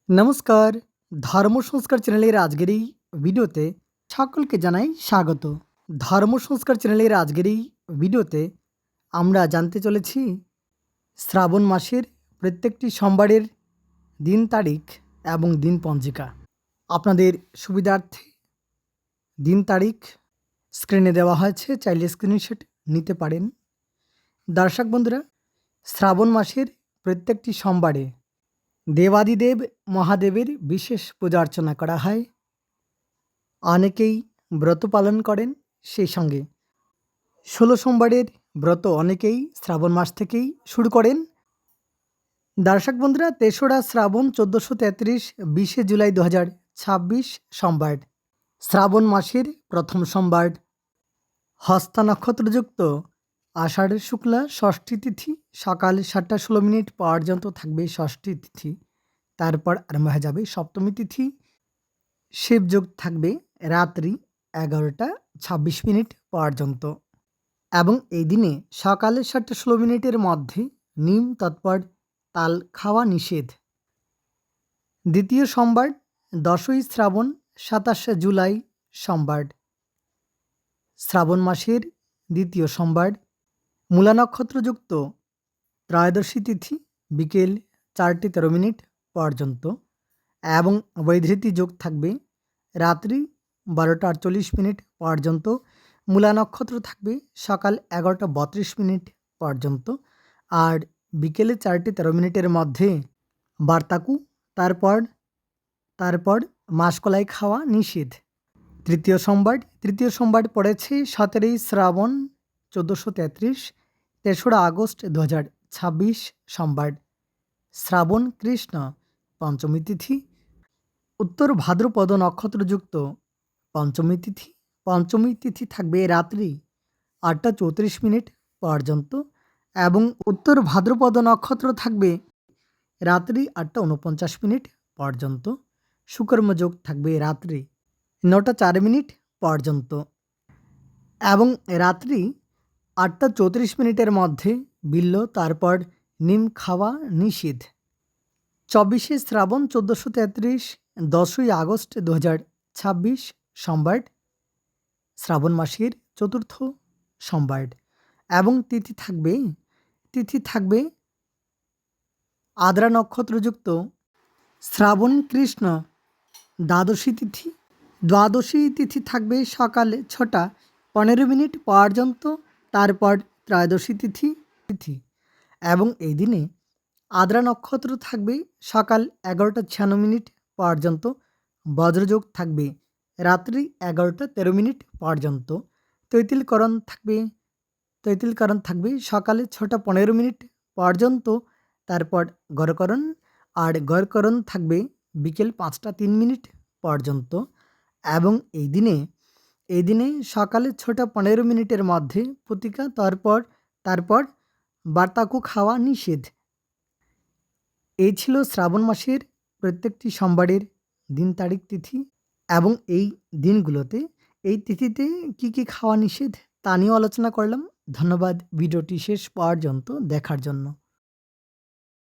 নমস্কার, ধর্ম সংস্কার চ্যানেলের আজকের এই ভিডিওতে সকলকে জানাই স্বাগত। ধর্ম সংস্কার চ্যানেলের আজকের এই ভিডিওতে আমরা জানতে চলেছি শ্রাবণ মাসের প্রত্যেকটি সোমবারের দিন তারিখ এবং দিন পঞ্জিকা। আপনাদের সুবিধার্থে দিন তারিখ স্ক্রিনে দেওয়া হয়েছে, চাইলে স্ক্রিনশট নিতে পারেন। দর্শক বন্ধুরা, শ্রাবণ মাসের প্রত্যেকটি সোমবারে দেবাদিদেব মহাদেবের বিশেষ পূজা অর্চনা করা হয়। অনেকেই ব্রত পালন করেন, সেই সঙ্গে ১৬ সোমবারের ব্রত অনেকেই শ্রাবণ মাস থেকেই শুরু করেন। দর্শক বন্ধুরা, ৩রা শ্রাবণ ১৪৩৩, ২০শে জুলাই ২০২৬ সোমবার, শ্রাবণ মাসের প্রথম সোমবার, হস্তা নক্ষত্রযুক্ত আষাঢ় শুক্লা ষষ্ঠী তিথি সকাল ৭টা ১৬ পর্যন্ত থাকবে ষষ্ঠী তিথি। তারপর আরম্ভ হয়ে যাবে সপ্তমী তিথি। শিবযোগ থাকবে রাত্রি ১১টা ২৬ পর্যন্ত এবং এই দিনে সকালে ৭টা ১৬ মধ্যে নিম তৎপর তাল খাওয়া নিষেধ। দ্বিতীয় সোমবার ১০ই শ্রাবণ ২৭শে জুলাই সোমবার, শ্রাবণ মাসের দ্বিতীয় সোমবার, মূলা নক্ষত্রযুক্ত ত্রয়োদশী তিথি বিকেল ৪টা ১৩ পর্যন্ত এবং বৈধৃতি যোগ থাকবে রাত্রি ১২টা ৪৮ পর্যন্ত। মূলা নক্ষত্র থাকবে সকাল ১১টা ৩২ পর্যন্ত আর বিকেলে ৪টা ১৩ মধ্যে বার্তাকু, তারপর মাসকলাই খাওয়া নিষেধ। তৃতীয় সোমবার পড়েছে ১৭ই শ্রাবণ ১৪৩৩, ৩রা আগস্ট ২০২৬ সোমবার, শ্রাবণ কৃষ্ণ পঞ্চমী তিথি, উত্তর ভাদ্রপদ নক্ষত্রযুক্ত পঞ্চমী তিথি থাকবে রাত্রি ৮টা ৩৪ পর্যন্ত এবং উত্তর ভাদ্রপদ নক্ষত্র থাকবে রাত্রি ৮টা ৪৯ পর্যন্ত। সুকর্ম যোগ থাকবে রাত্রি ৯টা ৪ পর্যন্ত এবং রাত্রি ৮টা ৩৪ মধ্যে বিল্ল তারপর নিম খাওয়া নিষেধ। ২৪শে শ্রাবণ ১৪৩৩, ১০ই আগস্ট ২০২৬ সোমবার, শ্রাবণ মাসের চতুর্থ সোমবার এবং তিথি থাকবে আদ্রা নক্ষত্রযুক্ত শ্রাবণ কৃষ্ণ দ্বাদশী তিথি থাকবে সকাল ৬টা ১৫ পর্যন্ত, তারপর ত্রয়োদশী তিথি এবং এই দিনে আদ্রা নক্ষত্র থাকবে সকাল ১১টা ৫৬ পর্যন্ত। বজ্রযোগ থাকবে রাত্রি ১১টা ১৩ পর্যন্ত। তৈতিলকরণ থাকবে সকালে ৬টা ১৫ পর্যন্ত, তারপর গড়করণ থাকবে বিকেল ৫টা ৩ পর্যন্ত এবং এই দিনে সকালে ৬টা ১৫ মধ্যে প্রতিকা, তারপর বার্তাকু খাওয়া নিষেধ। এই ছিল শ্রাবণ মাসের প্রত্যেকটি সোমবারের দিন তারিখ তিথি এবং এই দিনগুলোতে এই তিথিতে কি কি খাওয়া নিষেধ তা নিয়েও আলোচনা করলাম। ধন্যবাদ ভিডিওটি শেষ পর্যন্ত দেখার জন্য।